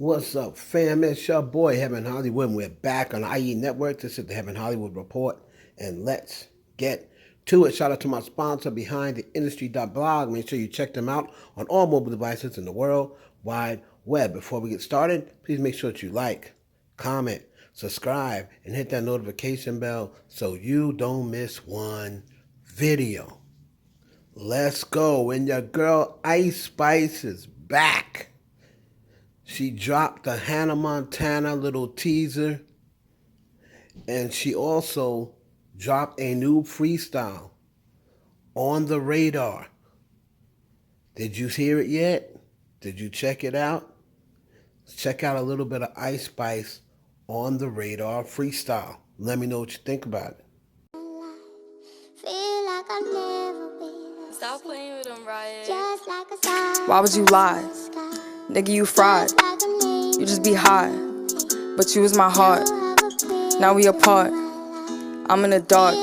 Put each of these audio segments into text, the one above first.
What's up, fam? It's your boy, Heaven Hollywood, and we're back on IE Network. This is the Heaven Hollywood Report, and let's get to it. Shout out to my sponsor, Behind the Industry.blog. Make sure you check them out on all mobile devices in the World Wide Web. Before we get started, please make sure that you like, comment, subscribe, and hit that notification bell so you don't miss one video. Let's go. And your girl Ice Spice is back. She dropped the Hannah Montana little teaser, and she also dropped a new freestyle, On the Radar. Did you hear it yet? Did you check it out? Check out a little bit of Ice Spice, On the Radar freestyle. Let me know what you think about it. Feel like I've never been. Stop playing with them, Riot. Just like a star. Why would you lie? Nigga, you fried. You just be high. But you was my heart. Now we apart. I'm in the dark.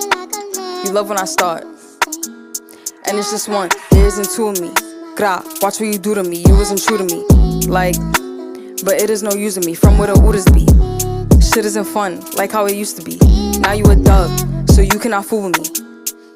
You love when I start. And it's just one. There isn't two of me. Grape, watch what you do to me. You wasn't true to me. Like, but it is no use of me. From where the Udas be. Shit isn't fun, like how it used to be. Now you a dub, so you cannot fool with me.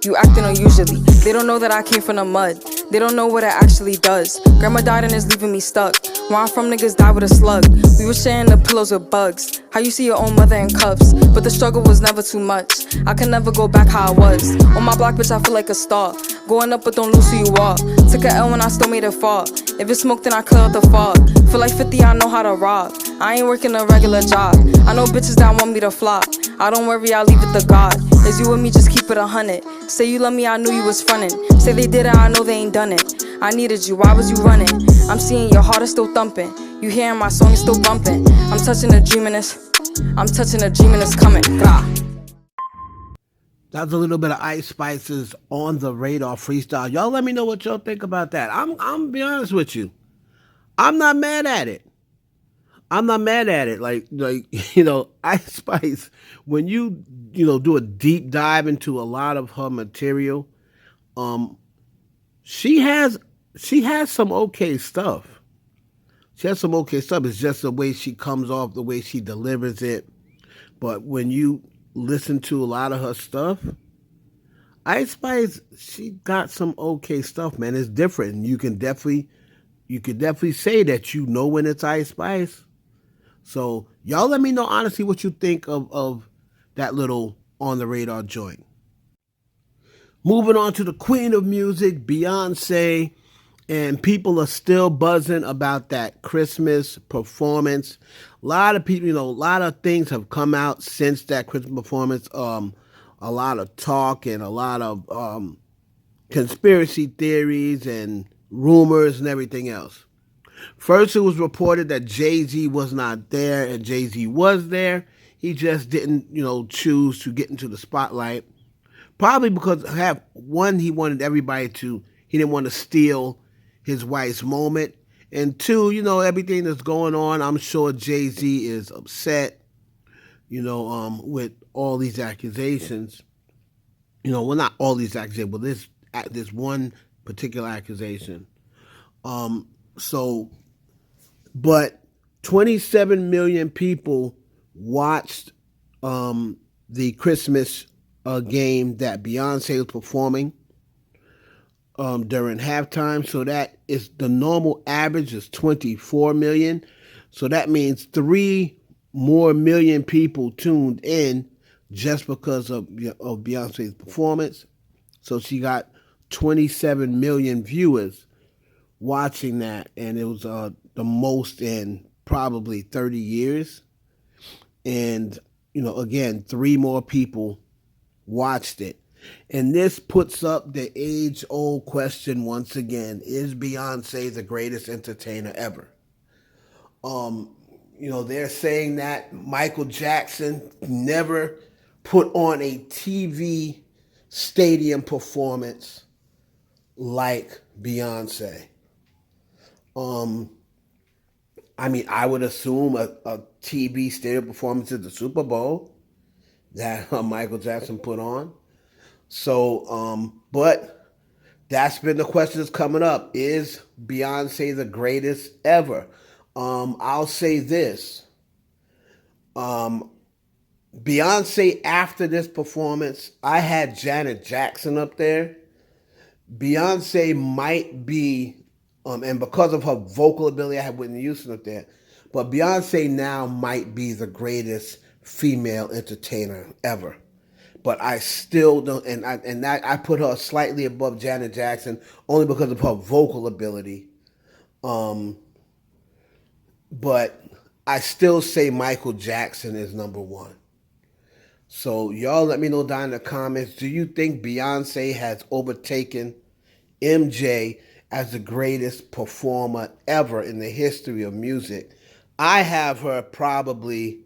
You acting unusually. They don't know that I came from the mud. They don't know what it actually does. Grandma died and is leaving me stuck. Where I'm from, niggas die with a slug. We were sharing the pillows with bugs. How you see your own mother in cuffs? But the struggle was never too much. I can never go back how I was. On my block, bitch, I feel like a star. Going up, but don't lose who you are. Took a L when I still made it fall. If it's smoke, then I clear out the fog. Feel like 50, I know how to rob. I ain't working a regular job. I know bitches that want me to flop. I don't worry, I leave it to God. Is you with me, just keep it 100. Say you love me, I knew you was frontin'. Say they did it, I know they ain't done it. I needed you, why was you running? I'm seeing your heart is still thumping. You hearing my song is still bumping. I'm touching a dream and it's coming. Grah. That's a little bit of Ice Spice's On the Radar freestyle. Y'all let me know what y'all think about that. I'm be honest with you. I'm not mad at it. I'm not mad at it. Like Ice Spice, when you do a deep dive into a lot of her material, she has some okay stuff. She has some okay stuff. It's just the way she comes off, the way she delivers it. But when you listen to a lot of her stuff, Ice Spice, she got some okay stuff, man. It's different. You could definitely say that you know when it's Ice Spice. So y'all let me know honestly what you think of that little On the Radar joint. Moving on to the queen of music, Beyonce, and people are still buzzing about that Christmas performance. A lot of people, a lot of things have come out since that Christmas performance. A lot of talk and a lot of conspiracy theories and rumors and everything else. First, it was reported that Jay-Z was not there, and Jay-Z was there. He just didn't, choose to get into the spotlight. Probably because, he wanted everybody he didn't want to steal his wife's moment. And two, everything that's going on, I'm sure Jay-Z is upset, with all these accusations. Well, not all these accusations, but this one particular accusation. But 27 million people watched the Christmas game that Beyonce was performing during halftime. So that is the normal average is 24 million. So that means 3 more million people tuned in just because of Beyonce's performance. So she got 27 million viewers watching that, and it was the most in probably 30 years. And, again, 3 more people watched it. And this puts up the age-old question once again, is Beyonce the greatest entertainer ever? They're saying that Michael Jackson never put on a TV stadium performance like Beyonce. I would assume a TV stadium performance is the Super Bowl that Michael Jackson put on. So, but that's been the question that's coming up. Is Beyonce the greatest ever? I'll say this. Um, Beyonce, after this performance, I had Janet Jackson up there. Beyonce might be, and because of her vocal ability, I had Whitney Houston up there. But Beyonce now might be the greatest female entertainer ever. But I still don't, and I put her slightly above Janet Jackson only because of her vocal ability. Um, but I still say Michael Jackson is number one. So y'all let me know down in the comments. Do you think Beyonce has overtaken MJ as the greatest performer ever in the history of music? I have her probably.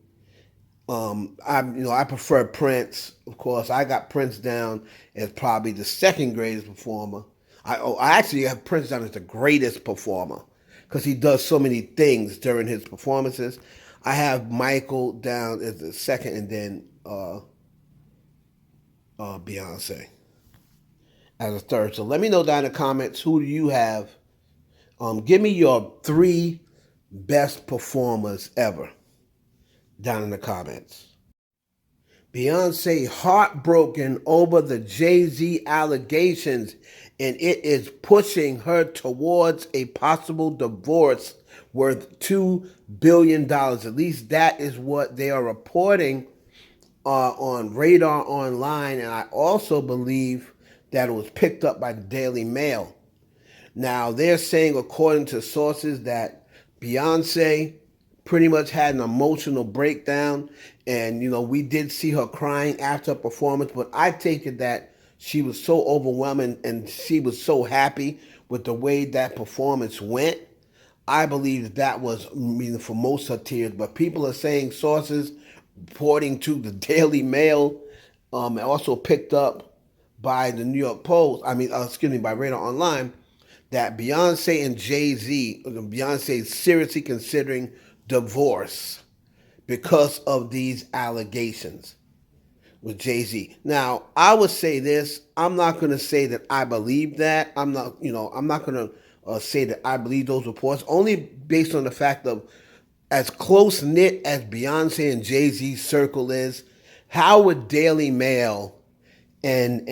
I prefer Prince. Of course, I got Prince down as probably the second greatest performer. I actually have Prince down as the greatest performer because he does so many things during his performances. I have Michael down as the second, and then Beyonce as a third. So let me know down in the comments, who do you have? Give me your 3 best performers ever down in the comments. Beyonce heartbroken over the Jay-Z allegations, and it is pushing her towards a possible divorce worth $2 billion. At least that is what they are reporting on Radar Online, and I also believe that it was picked up by the Daily Mail. Now, they're saying, according to sources, that Beyonce pretty much had an emotional breakdown, and, we did see her crying after her performance, but I take it that she was so overwhelming and she was so happy with the way that performance went. I believe that was reason for most of her tears, but people are saying, sources reporting to the Daily Mail, also picked up by the New York Post, by Radar Online, that Beyonce and Jay-Z, Beyonce is seriously considering divorce because of these allegations with Jay-Z. Now, I would say this, I'm not going to say that I believe that. I'm not going to say that I believe those reports, only based on the fact of as close-knit as Beyonce and Jay-Z's circle is, how would Daily Mail and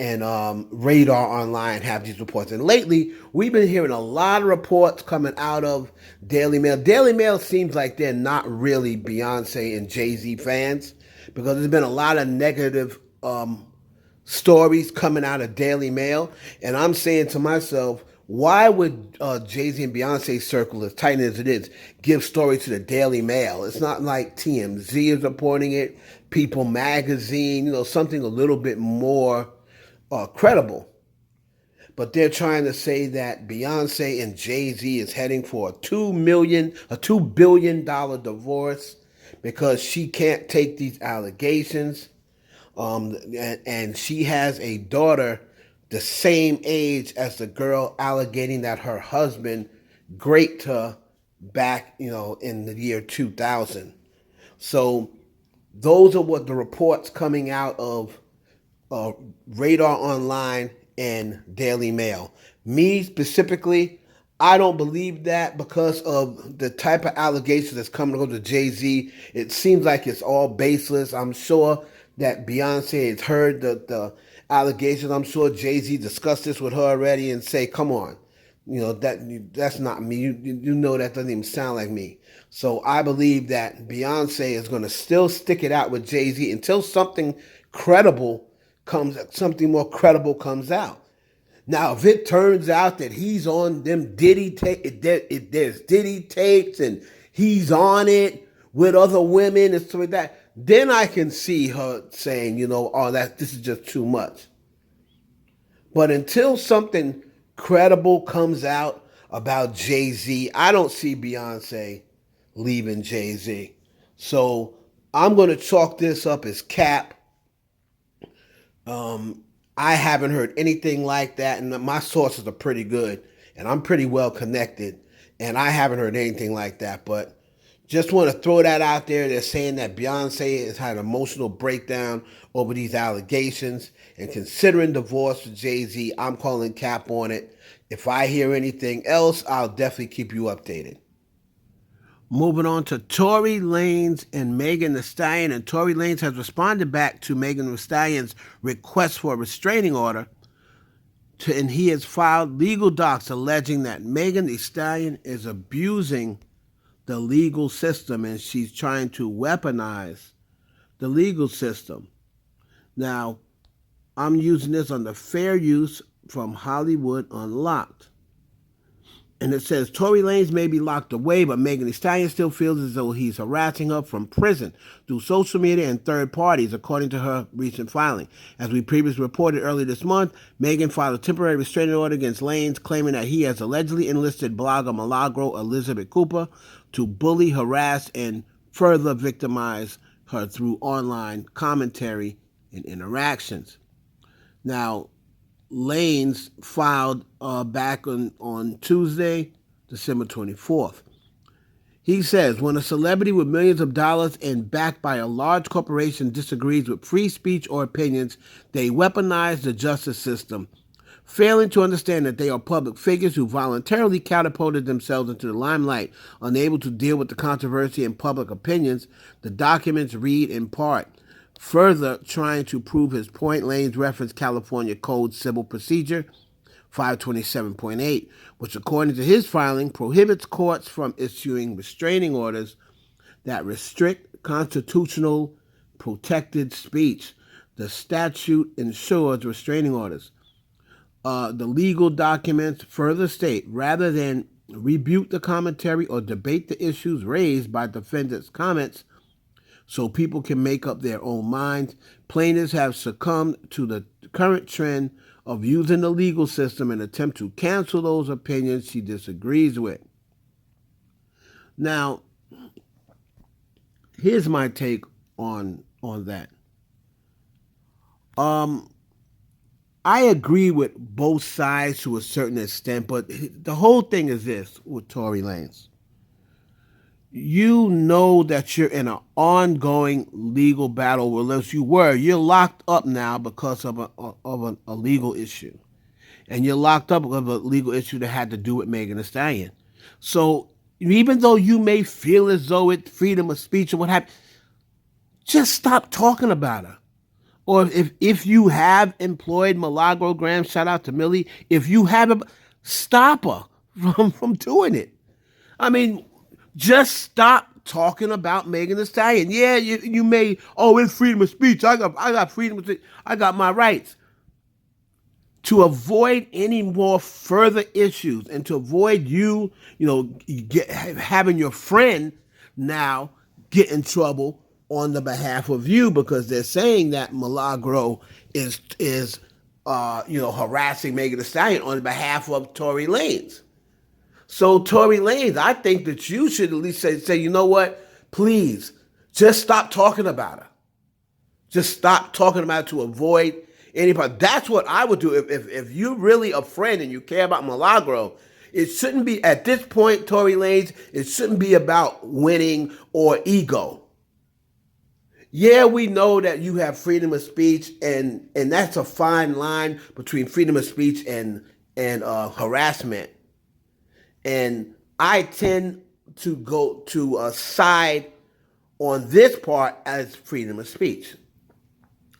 Radar Online have these reports? And lately, we've been hearing a lot of reports coming out of Daily Mail. Daily Mail seems like they're not really Beyonce and Jay-Z fans because there's been a lot of negative stories coming out of Daily Mail. And I'm saying to myself, why would Jay-Z and Beyonce's circle, as tight as it is, give stories to the Daily Mail? It's not like TMZ is reporting it, People Magazine, something a little bit more credible. But they're trying to say that Beyonce and Jay-Z is heading for a $2 billion divorce because she can't take these allegations. And she has a daughter the same age as the girl alleging that her husband raped her back, in the year 2000. So those are what the reports coming out of Radar Online and Daily Mail. Me specifically, I don't believe that because of the type of allegations that's coming over to Jay-Z. It seems like it's all baseless. I'm sure that Beyonce has heard the allegations. I'm sure Jay-Z discussed this with her already and say, come on, that's not me. You know that doesn't even sound like me. So I believe that Beyonce is going to still stick it out with Jay-Z until something more credible comes out. Now, if it turns out that he's on them there's Diddy tapes and he's on it with other women and stuff like that, then I can see her saying, this is just too much. But until something credible comes out about Jay-Z, I don't see Beyonce leaving Jay-Z. So I'm going to chalk this up as cap. I haven't heard anything like that, and my sources are pretty good, and I'm pretty well connected, and I haven't heard anything like that. But just want to throw that out there. They're saying that Beyonce has had an emotional breakdown over these allegations and considering divorce with Jay-Z. I'm calling cap on it. If I hear anything else, I'll definitely keep you updated. Moving on to Tory Lanez and Megan Thee Stallion. And Tory Lanez has responded back to Megan Thee Stallion's request for a restraining order. And he has filed legal docs alleging that Megan Thee Stallion is abusing the legal system and she's trying to weaponize the legal system. Now, I'm using this under fair use from Hollywood Unlocked. And it says, Tory Lanez may be locked away, but Megan Thee Stallion still feels as though he's harassing her from prison through social media and third parties, according to her recent filing. As we previously reported earlier this month, Megan filed a temporary restraining order against Lanez, claiming that he has allegedly enlisted blogger Milagro Elizabeth Cooper to bully, harass, and further victimize her through online commentary and interactions. Now, Lanez filed back on Tuesday, December 24th. He says, when a celebrity with millions of dollars and backed by a large corporation disagrees with free speech or opinions, they weaponize the justice system, failing to understand that they are public figures who voluntarily catapulted themselves into the limelight, unable to deal with the controversy and public opinions. The documents read in part. Further trying to prove his point, Lanez referenced California Code Civil Procedure 527.8, which according to his filing prohibits courts from issuing restraining orders that restrict constitutional protected speech. The statute ensures restraining orders. The legal documents further state, rather than rebuke the commentary or debate the issues raised by defendants' comments, so people can make up their own minds, plaintiffs have succumbed to the current trend of using the legal system in an attempt to cancel those opinions she disagrees with. Now, here's my take on that. I agree with both sides to a certain extent, but the whole thing is this with Tory Lanez. You know that you're in an ongoing legal battle, or unless you were. You're locked up now because of a legal issue. And you're locked up because of a legal issue that had to do with Megan Thee Stallion. So even though you may feel as though it's freedom of speech or what have you, just stop talking about her. Or if you have employed Milagro Graham, shout out to Millie, if you haven't, stop her from doing it. I mean, just stop talking about Megan Thee Stallion. Yeah, you may, it's freedom of speech. I got freedom of speech. I got my rights. To avoid any more further issues and to avoid having your friend now get in trouble on the behalf of you because they're saying that Milagro is harassing Megan Thee Stallion on behalf of Tory Lanez. So Tory Lanez, I think that you should at least say, you know what? Please, just stop talking about her. Just stop talking about it to avoid anybody. That's what I would do. If you're really a friend and you care about Milagro, it shouldn't be, at this point, Tory Lanez, it shouldn't be about winning or ego. Yeah, we know that you have freedom of speech, and that's a fine line between freedom of speech and harassment. And I tend to go to a side on this part as freedom of speech.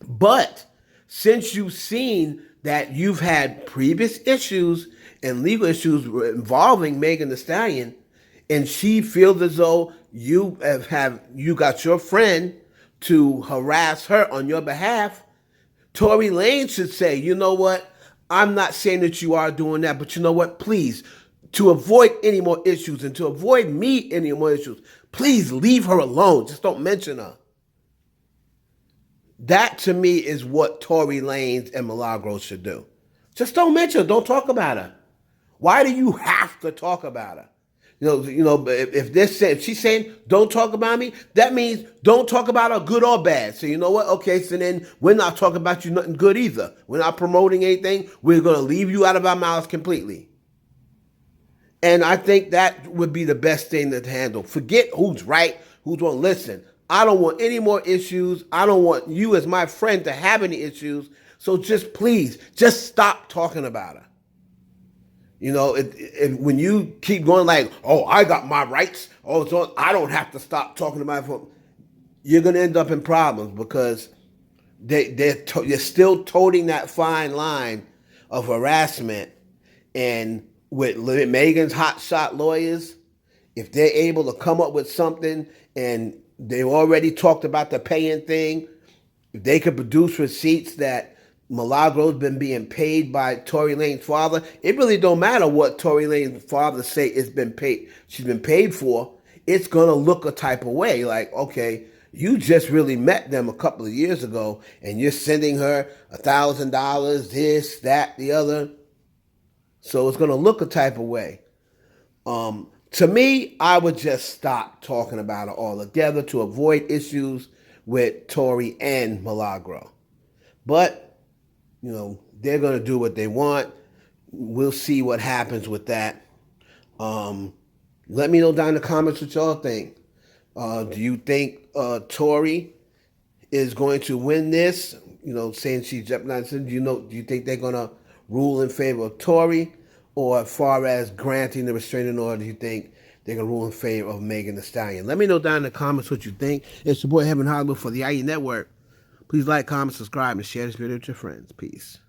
But since you've seen that you've had previous issues and legal issues involving Megan Thee Stallion, and she feels as though you got your friend to harass her on your behalf, Tory Lanez should say, you know what? I'm not saying that you are doing that, but you know what? Please, to avoid any more issues and to avoid me any more issues, please leave her alone. Just don't mention her. That, to me, is what Tory Lanez and Milagro should do. Just don't mention her. Don't talk about her. Why do you have to talk about her? If she's saying, don't talk about me, that means don't talk about her good or bad. So you know what? Okay, so then we're not talking about you nothing good either. We're not promoting anything. We're going to leave you out of our mouths completely. And I think that would be the best thing to handle. Forget who's right, who's wrong. Listen, I don't want any more issues. I don't want you as my friend to have any issues. So just please, just stop talking about her. You know, when you keep going like, oh, I got my rights, oh, so I don't have to stop talking about it, you're going to end up in problems because they're still toting that fine line of harassment. And with Megan's hotshot lawyers, if they're able to come up with something and they already talked about the paying thing, if they could produce receipts that Milagro's been being paid by Tory Lanez's father, it really don't matter what Tory Lanez's father say it's been paid. She's been paid for. It's gonna look a type of way. Like, okay, you just really met them a couple of years ago, and you're sending her $1,000, this, that, the other. So it's gonna look a type of way. To me, I would just stop talking about it altogether to avoid issues with Tory and Milagro. But you know, they're going to do what they want. We'll see what happens with that. Let me know down in the comments what y'all think. Do you think Tory is going to win this? You know, saying she's jeopardizing. Do you think they're going to rule in favor of Tory? Or as far as granting the restraining order, do you think they're going to rule in favor of Megan Thee Stallion? Let me know down in the comments what you think. It's your boy Heaven Hollywood for the IE Network. Please like, comment, subscribe, and share this video with your friends. Peace.